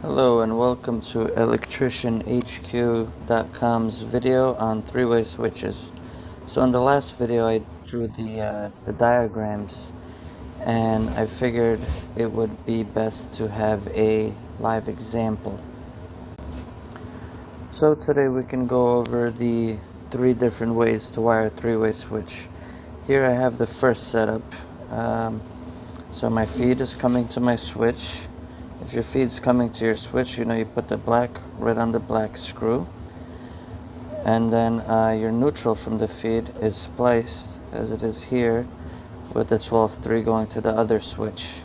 Hello and welcome to electricianhq.com's video on three-way switches. So in the last video I drew the diagrams, and I figured it would be best to have a live example. So today we can go over the three different ways to wire a three-way switch. Here I have the first setup. So my feed is coming to my switch. If your feed's coming to your switch, you put the black right on the black screw. And then your neutral from the feed is spliced, as it is here, with the 12-3 going to the other switch.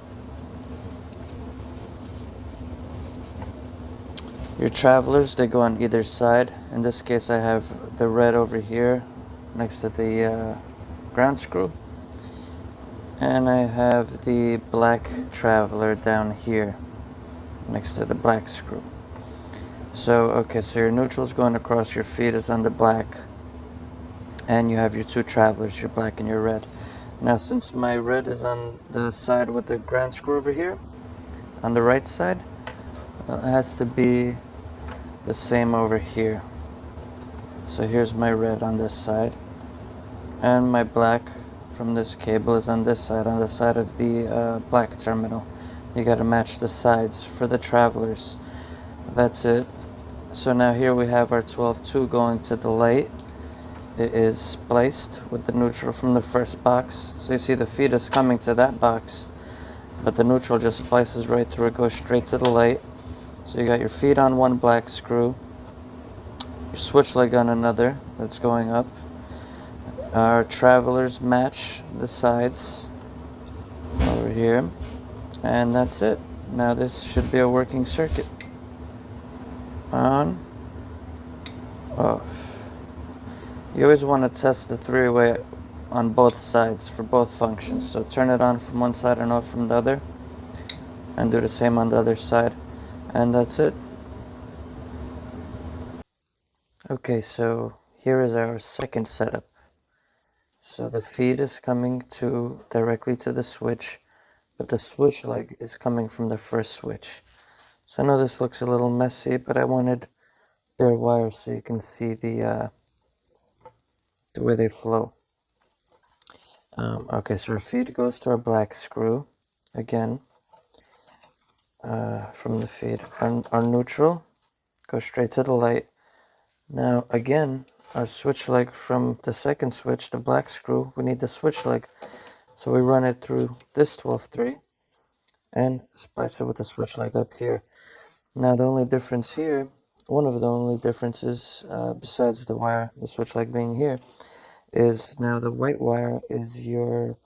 Your travelers, they go on either side. In this case, I have the red over here next to the ground screw. And I have the black traveler down here next to the black screw. So your neutral is going across, your feed is on the black, and you have your two travelers, your black and your red. Now, since my red is on the side with the ground screw over here, on the right side, it has to be the same over here. So here's my red on this side, and my black from this cable is on this side, on the side of the black terminal. You gotta match the sides for the travelers. That's it. So now here we have our 12-2 going to the light. It is spliced with the neutral from the first box. So you see the feed is coming to that box, but the neutral just splices right through it, goes straight to the light. So you got your feed on one black screw, your switch leg on another that's going up. Our travelers match the sides over here, and that's it. Now this should be a working circuit. On, off. You always want to test the three-way on both sides for both functions. So turn it on from one side and off from the other, and do the same on the other side, and that's it. Okay, so here is our second setup. So the feed is coming directly to the switch, but the switch leg is coming from the first switch. So I know this looks a little messy, but I wanted bare wires so you can see the way they flow. So our feed goes to our black screw again from the feed. Our neutral goes straight to the light. Now again, our switch leg from the second switch, the black screw, we need the switch leg. So we run it through this 12-3 and splice it with the switch leg up here. Now the only difference here, one of the only differences besides the switch leg being here, is now the white wire is your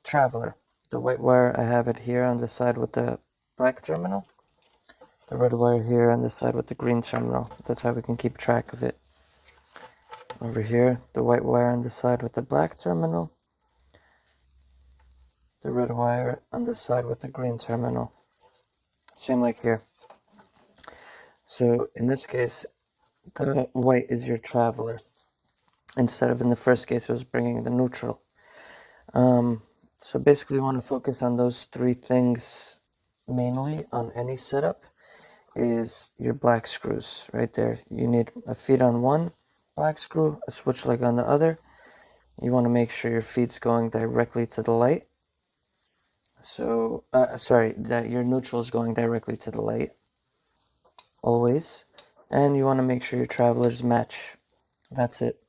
traveler. The white wire, I have it here on the side with the black terminal. The red wire here on the side with the green terminal. That's how we can keep track of it. Over here, the white wire on the side with the black terminal. The red wire on the side with the green terminal. Same like here. So in this case, the white is your traveler. Instead of in the first case, it was bringing the neutral. So basically, you want to focus on those three things mainly on any setup. Is your black screws right there. You need a feed on one black screw, a switch leg on the other. You want to make sure your feed's going directly to the light. So, that your neutral is going directly to the light, always. And you want to make sure your travelers match. That's it.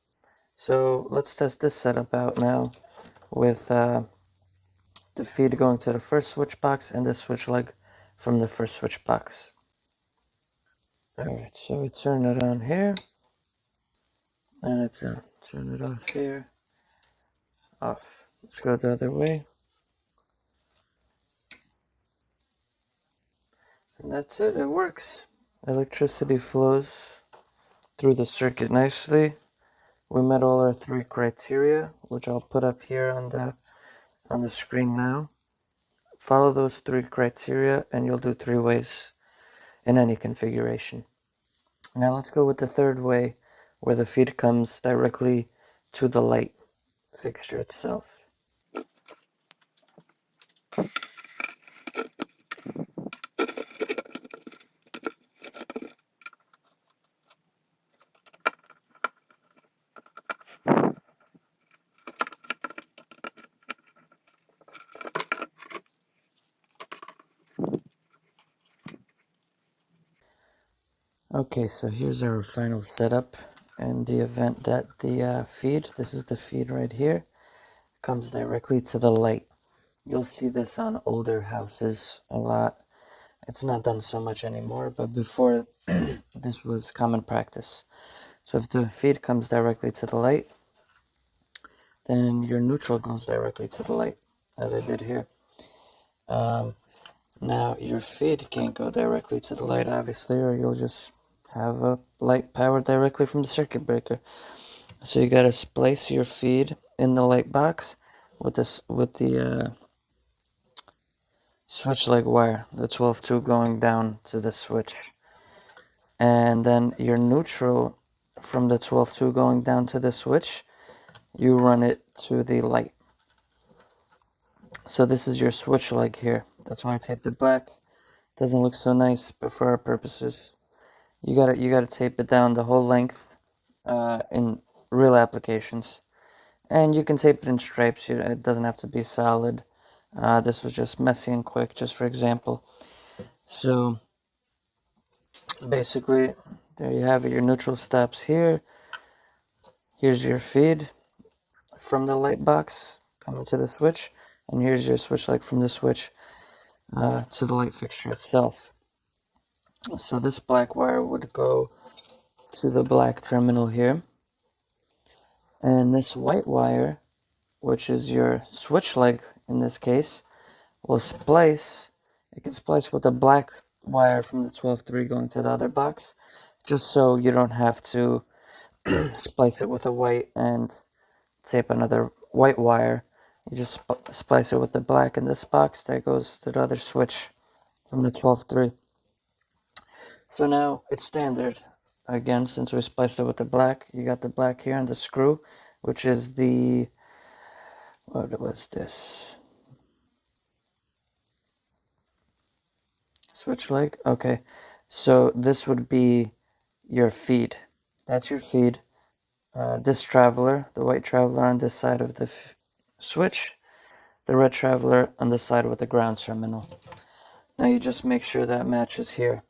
So let's test this setup out now with the feed going to the first switch box and the switch leg from the first switch box. Alright, so we turn it on here, and it's on. Turn it off here, off. Let's go the other way. And that's it, it works. Electricity flows through the circuit nicely. We met all our three criteria, which I'll put up here on the screen now. Follow those three criteria and you'll do three ways in any configuration. Now let's go with the third way, where the feed comes directly to the light fixture itself. Okay, so here's our final setup. In the event that the feed, this is the feed right here, comes directly to the light. You'll see this on older houses a lot. It's not done so much anymore, but before this was common practice. So if the feed comes directly to the light, then your neutral goes directly to the light, as I did here. Now your feed can't go directly to the light, obviously, or you'll just have a light powered directly from the circuit breaker. So you gotta splice your feed in the light box with the switch leg wire, the 12-2 going down to the switch, and then your neutral from the 12-2 going down to the switch, you run it to the light. So this is your switch leg here. That's why I taped it black. Doesn't look so nice, but for our purposes, you gotta tape it down the whole length in real applications. And you can tape it in stripes. It doesn't have to be solid. This was just messy and quick, just for example. So basically, there you have it. Your neutral stops here. Here's your feed from the light box coming to the switch, and here's your switch leg from the switch to the light fixture itself. So this black wire would go to the black terminal here, and this white wire, which is your switch leg in this case, will splice. It can splice with the black wire from the 12-3 going to the other box, just so you don't have to splice it with a white and tape another white wire. You just splice it with the black in this box that goes to the other switch from the 12-3. So now it's standard. Again, since we spliced it with the black, you got the black here on the screw, which is the, what was this? Switch leg? Okay. So this would be your feed. That's your feed. This traveler, the white traveler on this side of the switch, the red traveler on the side with the ground terminal. Now you just make sure that matches here.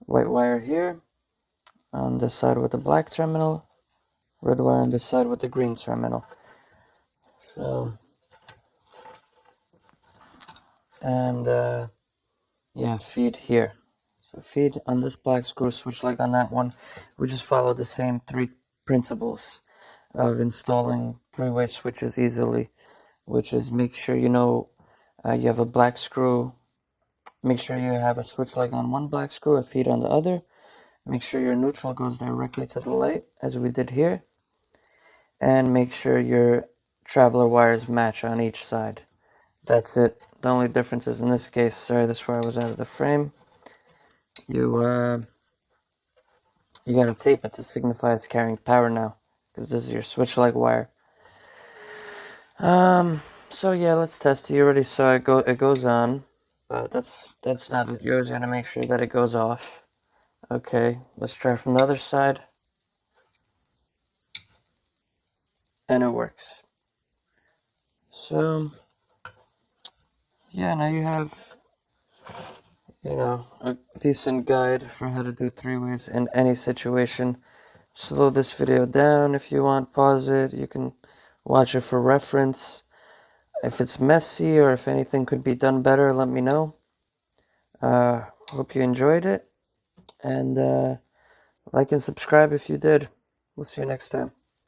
White wire here on this side with the black terminal, red wire on this side with the green terminal. So, and yeah, feed here. So feed on this black screw, switch leg on that one. We just follow the same three principles of installing three-way switches easily, which is make sure you know you have a black screw. Make sure you have a switch leg on one black screw, a feed on the other. Make sure your neutral goes directly to the light, as we did here. And make sure your traveler wires match on each side. That's it. The only difference is in this case, sorry, this wire was out of the frame. You gotta tape it to signify it's carrying power now, because this is your switch leg wire. So yeah, let's test it. You already saw it go. It goes on, but that's not it. You always gotta make sure that it goes off. Okay, let's try from the other side, and it works. So yeah, now you have, a decent guide for how to do three ways in any situation. Slow this video down if you want. Pause it. You can watch it for reference. If it's messy or if anything could be done better, let me know. Hope you enjoyed it, and like and subscribe if you did. We'll see you next time.